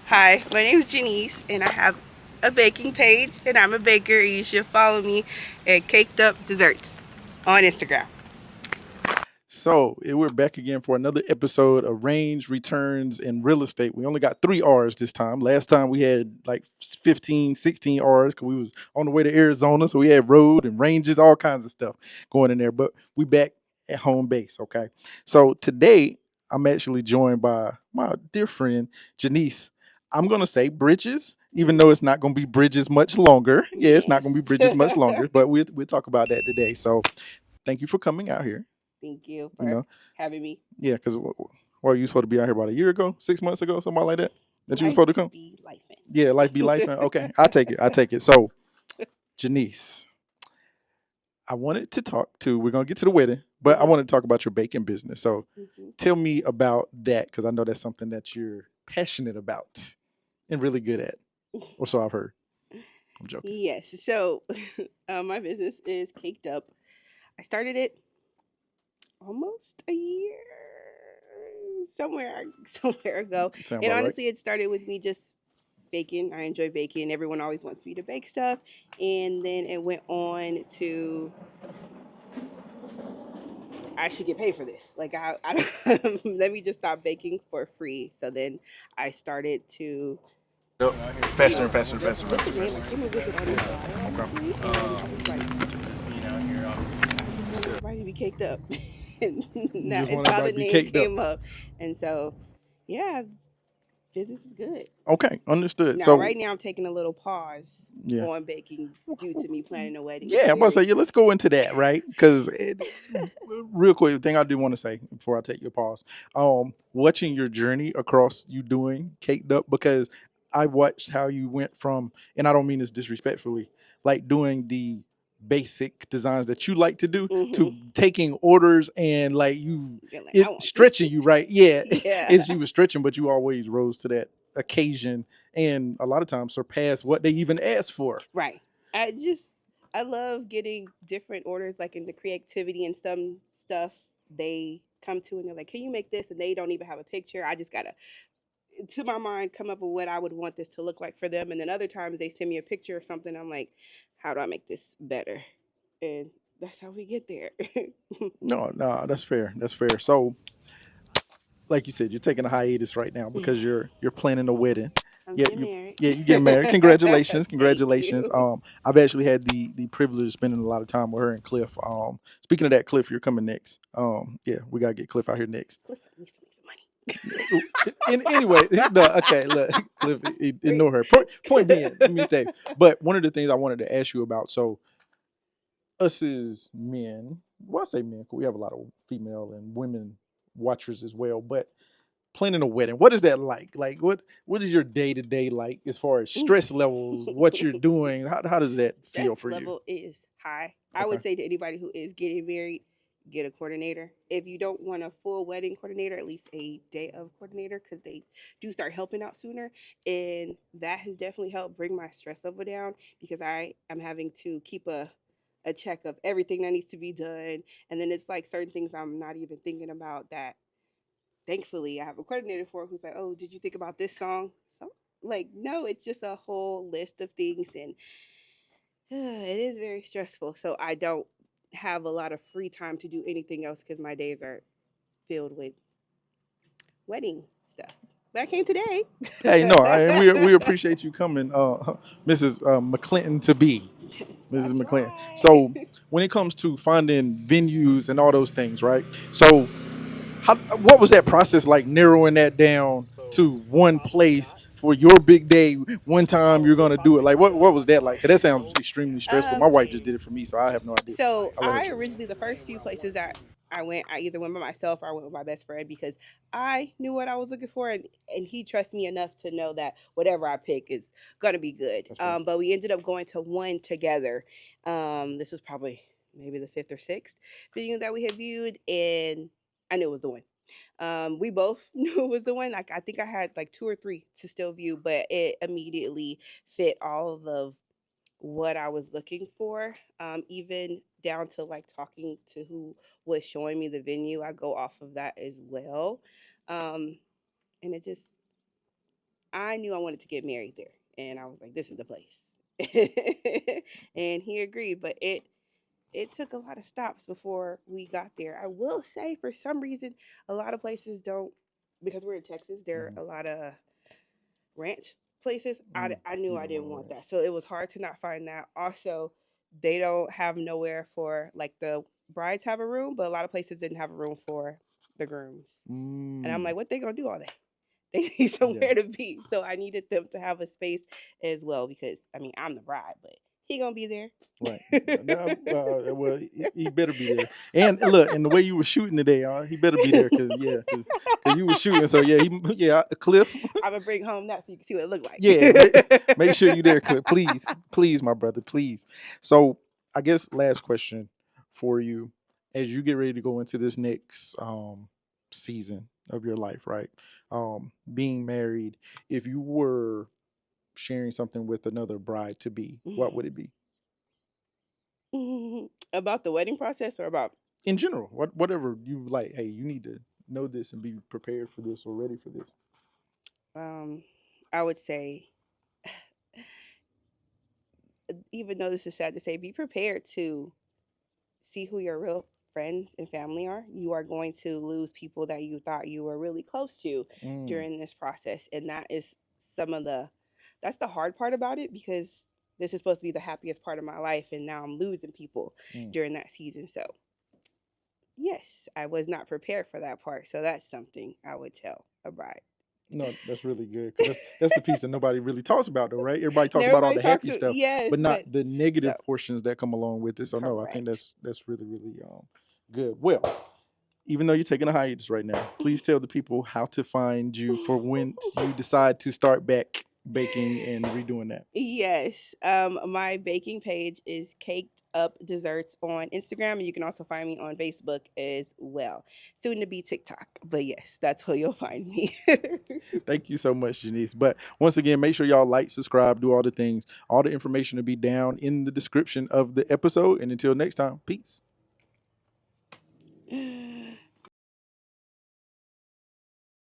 Hi, my name is Genise, and I have a baking page, and I'm a baker. You should follow me at Caked Up Desserts on Instagram. So we're back again for another episode of Range Returns in Real Estate. We only got 3 R's this time. Last time we had like 15, 16 R's because we was on the way to Arizona. So we had road and ranges, all kinds of stuff going in there. But we back at home base, okay? So today I'm actually joined by my dear friend, Genise. I'm going to say Bridges, even though it's not going to be Bridges much longer. Yeah, it's not going to be Yes. Bridges much longer, but we'll talk about that today. So thank you for coming out here. Thank you You for know, having me. yeah, because were you supposed to be out here about a year ago, 6 months ago, something like that? That you was Life supposed to come? be Yeah, life be life. Okay, I take it. I take it. So, Janice, I wanted to talk to. We're gonna get to the wedding, but I life. wanted to talk about your baking business. So, Hmm. tell me about that because I know that's something that you're passionate about and really good at, or so I've heard. I'm joking. Yes. So, my business is Caked Up. I started it almost a year somewhere somewhere ago, Sound and about right? honestly, it started with me just baking. I enjoy baking. Everyone always wants me to bake stuff, and then it went on to I should get paid for this. Like I don't, let me just stop baking for free. So then I started to, Yep. you Faster know, and faster and faster and put the faster. name. I came up with it on the flyer, honestly, and I was like, I just want everybody to be caked up. And You now just it's want how everybody the to be name caked up. came up, and so yeah, business is good. Okay, understood. Now, So, right now, I'm taking a little pause yeah. on baking due to me planning a wedding Yeah, I'm about to say, very yeah, let's go into that, right? Because real quick, thing I do want to say before I take your pause, watching your journey across you doing Caked Up, because I watched how you went from, and I don't mean this disrespectfully, like doing the basic designs that you like to do soon. to taking orders and like you, You're like, I it want this stretching you, picture. right? Yeah, Yeah. it's you was stretching, but you always rose to that occasion and a lot of times surpass what they even asked for. Right. I just I love getting different orders like in the creativity and some stuff they come to and they're like, "Can you make this?" and they don't even have a picture. I just got to my mind come up with what I would want this to look like for them, and then other times they send me a picture or something. I'm like, "How do I make this better?" And that's how we get there. No, no, that's fair. That's fair. So, like you said, you're taking a hiatus right now because you're planning a wedding. I'm Yeah, getting you married. yeah, you getting married. Congratulations, Thank congratulations. you. I've actually had the privilege of spending a lot of time with her and Cliff. Speaking of that, Cliff, you're coming next. Yeah, we gotta get Cliff out here next. Cliff needs to make some money. Anyway, no, okay, look, Cliff, ignore her. Point being, let me stay. But one of the things I wanted to ask you about, so us as men, well, I say men, 'cause we have a lot of female and women watchers as well, but planning a wedding, what is that like? Like, what is your day to day like as far as stress levels, what you're doing? How does that feel Stress for you? level is high. I Okay. would say to anybody who is getting married, get a coordinator. If you don't want a full wedding coordinator, at least a day of coordinator because they do start helping out sooner. And that has definitely helped bring my stress level down because I am having to keep a check of everything that needs to be done. And then it's like certain things I'm not even thinking about that thankfully I have a coordinator for who's like, oh, did you think about this song? So like, no, it's just a whole list of things and it is very stressful. So I don't have a lot of free time to do anything else because my days are filled with wedding stuff. But I came today. Hey, no, and we appreciate you coming, Mrs. McClinton to be Mrs. That's McClinton. right. So when it comes to finding venues and all those things, right? So what was that process like narrowing that down to one place for your big day? One time you're gonna do it. Like what was that like? 'Cause that sounds extremely stressful. um, My wife just did it for me, so I have no idea. so I let her I choose. originally the first few places that I went, I either went by myself or I went with my best friend because I knew what I was looking for, and he trusts me enough to know that whatever I pick is gonna be good. That's fair. But we ended up going to one together. This was probably maybe the fifth or sixth video that we had viewed, and I knew it was the one. We both knew it was the one. Like I think I had like two or three to still view, but it immediately fit all of what I was looking for, even down to like talking to who was showing me the venue. I go off of that as well. And it just I knew I wanted to get married there, and I was like, "This is the place." And he agreed, but it took a lot of stops before we got there. I will say, for some reason, a lot of places don't, because we're in Texas. There Mm, are a lot of ranch places. mm. I knew You I don't want didn't to want ranch. that, so it was hard to not find that. Also, they don't have nowhere for like the brides have a room, but a lot of places didn't have a room for the grooms. And I'm Mm, like, what they gonna do all day? They need yeah. somewhere to be. So I needed them to have a space as well because I mean I'm the bride, but he gonna be there. Right. Well, he better be there. And look, and the way you were shooting today, he better be there because yeah, because you were shooting. So yeah, yeah, Cliff. I'm gonna bring home that so you can see what it looked Yeah, make like. sure you there, Cliff. Please, please, my brother, please. So I guess last question for you as you get ready to go into this next season of your life, right? Being married, if you were sharing something with another bride to be, what would it be? About the wedding process or about In general, whatever you like. Hey, you need to know this and be prepared for this or ready for this. um I would say, even though this is sad to say, be prepared to see who your real friends and family are. You are going to lose people that you thought you were really close to Mm, during this process. And that is some of the that's the hard part about it because this is supposed to be the happiest part of my life and now I'm losing people mm. during that season. So yes, I was not prepared for that part. So that's something I would tell a bride. No, that's really good because that's the piece that nobody really talks about, though, right? Everybody And talks about all everybody the talks happy to stuff, but yes, not but the so negative portions that come along with it. So no, I think correct. that's really really good. Well, even though you're taking a hiatus right now, please tell the people how to find you for when you decide to start back baking and redoing that. Yes. My baking page is Caked Up Desserts on Instagram, and you can also find me on Facebook as well. Soon to be TikTok, but yes, that's where you'll find me. Thank you so much, Janice. But once again, make sure y'all like, subscribe, do all the things. All the information will be down in the description of the episode. And until next time, peace.